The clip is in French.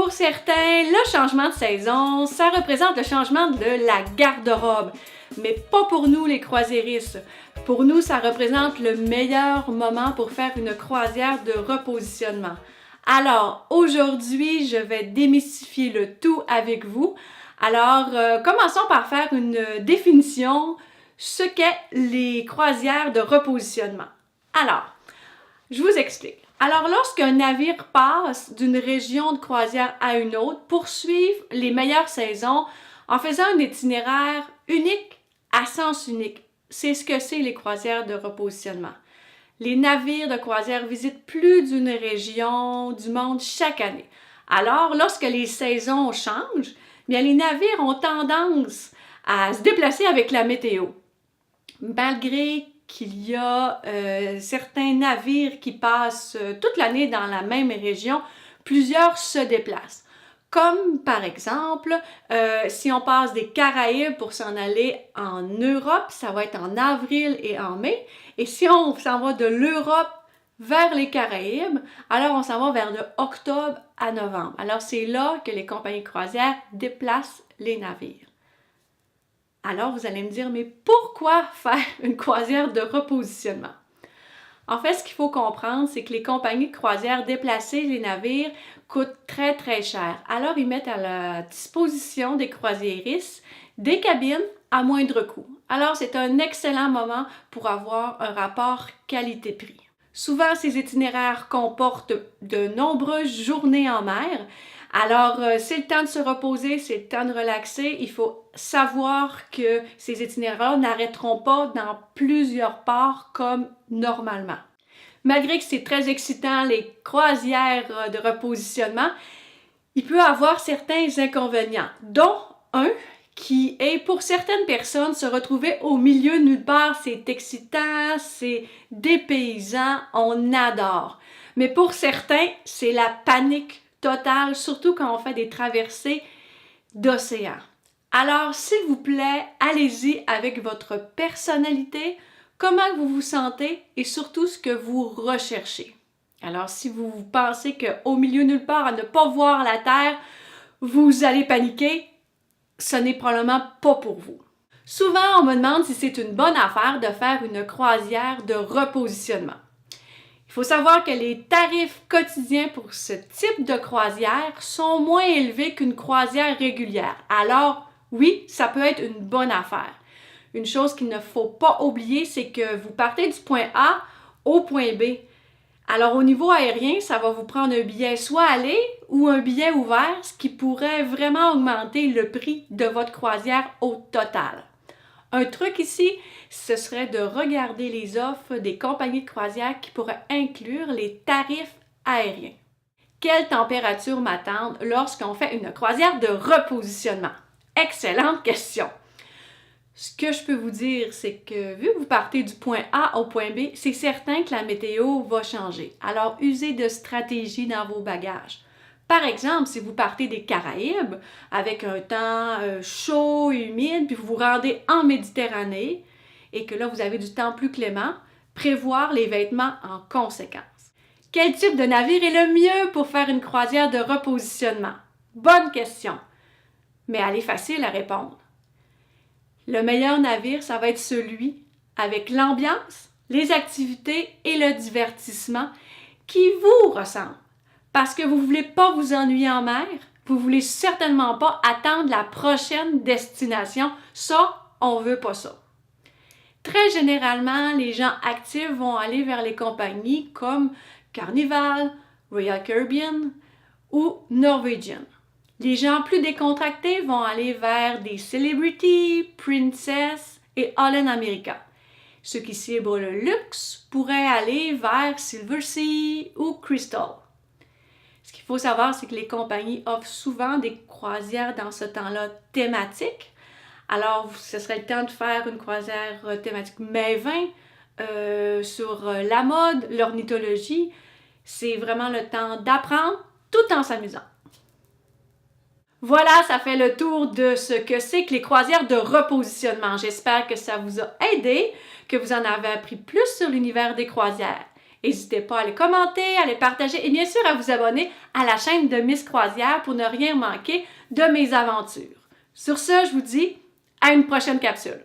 Pour certains, le changement de saison, ça représente le changement de la garde-robe. Mais pas pour nous les croisiéristes. Pour nous, ça représente le meilleur moment pour faire une croisière de repositionnement. Alors, aujourd'hui, je vais démystifier le tout avec vous. Alors, commençons par faire une définition, ce qu'est les croisières de repositionnement. Alors, je vous explique. Alors, lorsqu'un navire passe d'une région de croisière à une autre pour suivre les meilleures saisons en faisant un itinéraire unique à sens unique, c'est ce que c'est les croisières de repositionnement. Les navires de croisière visitent plus d'une région du monde chaque année. Alors, lorsque les saisons changent, bien, les navires ont tendance à se déplacer avec la météo. Malgré qu'il y a certains navires qui passent toute l'année dans la même région, plusieurs se déplacent. Comme par exemple, si on passe des Caraïbes pour s'en aller en Europe, ça va être en avril et en mai. Et si on s'en va de l'Europe vers les Caraïbes, alors on s'en va vers de octobre à novembre. Alors c'est là que les compagnies de croisière déplacent les navires. Alors vous allez me dire, mais pourquoi faire une croisière de repositionnement? En fait, ce qu'il faut comprendre, c'est que les compagnies de croisière déplacer les navires coûtent très très cher. Alors, ils mettent à la disposition des croisiéristes des cabines à moindre coût. Alors, c'est un excellent moment pour avoir un rapport qualité-prix. Souvent, ces itinéraires comportent de nombreuses journées en mer. Alors, c'est le temps de se reposer, c'est le temps de relaxer. Il faut savoir que ces itinéraires n'arrêteront pas dans plusieurs ports comme normalement. Malgré que c'est très excitant, les croisières de repositionnement, il peut y avoir certains inconvénients, dont un qui est pour certaines personnes se retrouver au milieu de nulle part. C'est excitant, c'est dépaysant, on adore. Mais pour certains, c'est la panique totale, surtout quand on fait des traversées d'océan. Alors, s'il vous plaît, allez-y avec votre personnalité, comment vous vous sentez et surtout ce que vous recherchez. Alors, si vous pensez qu'au milieu nulle part, à ne pas voir la Terre, vous allez paniquer, ce n'est probablement pas pour vous. Souvent, on me demande si c'est une bonne affaire de faire une croisière de repositionnement. Il faut savoir que les tarifs quotidiens pour ce type de croisière sont moins élevés qu'une croisière régulière. Alors, oui, ça peut être une bonne affaire. Une chose qu'il ne faut pas oublier, c'est que vous partez du point A au point B. Alors, au niveau aérien, ça va vous prendre un billet soit aller ou un billet ouvert, ce qui pourrait vraiment augmenter le prix de votre croisière au total. Un truc ici, ce serait de regarder les offres des compagnies de croisière qui pourraient inclure les tarifs aériens. Quelle température m'attendre lorsqu'on fait une croisière de repositionnement? Excellente question! Ce que je peux vous dire, c'est que vu que vous partez du point A au point B, c'est certain que la météo va changer. Alors, usez de stratégies dans vos bagages. Par exemple, si vous partez des Caraïbes avec un temps chaud et humide, puis vous vous rendez en Méditerranée et que là, vous avez du temps plus clément, prévoir les vêtements en conséquence. Quel type de navire est le mieux pour faire une croisière de repositionnement? Bonne question, mais elle est facile à répondre. Le meilleur navire, ça va être celui avec l'ambiance, les activités et le divertissement qui vous ressemblent. Parce que vous ne voulez pas vous ennuyer en mer, vous ne voulez certainement pas attendre la prochaine destination. Ça, on ne veut pas ça. Très généralement, les gens actifs vont aller vers les compagnies comme Carnival, Royal Caribbean ou Norwegian. Les gens plus décontractés vont aller vers des Celebrity, Princess et Holland America. Ceux qui ciblent le luxe pourraient aller vers Silversea ou Crystal. Ce qu'il faut savoir, c'est que les compagnies offrent souvent des croisières dans ce temps-là thématiques. Alors, ce serait le temps de faire une croisière thématique mets-vins sur la mode, l'ornithologie. C'est vraiment le temps d'apprendre tout en s'amusant. Voilà, ça fait le tour de ce que c'est que les croisières de repositionnement. J'espère que ça vous a aidé, que vous en avez appris plus sur l'univers des croisières. N'hésitez pas à les commenter, à les partager et bien sûr à vous abonner à la chaîne de Miss Croisière pour ne rien manquer de mes aventures. Sur ce, je vous dis à une prochaine capsule.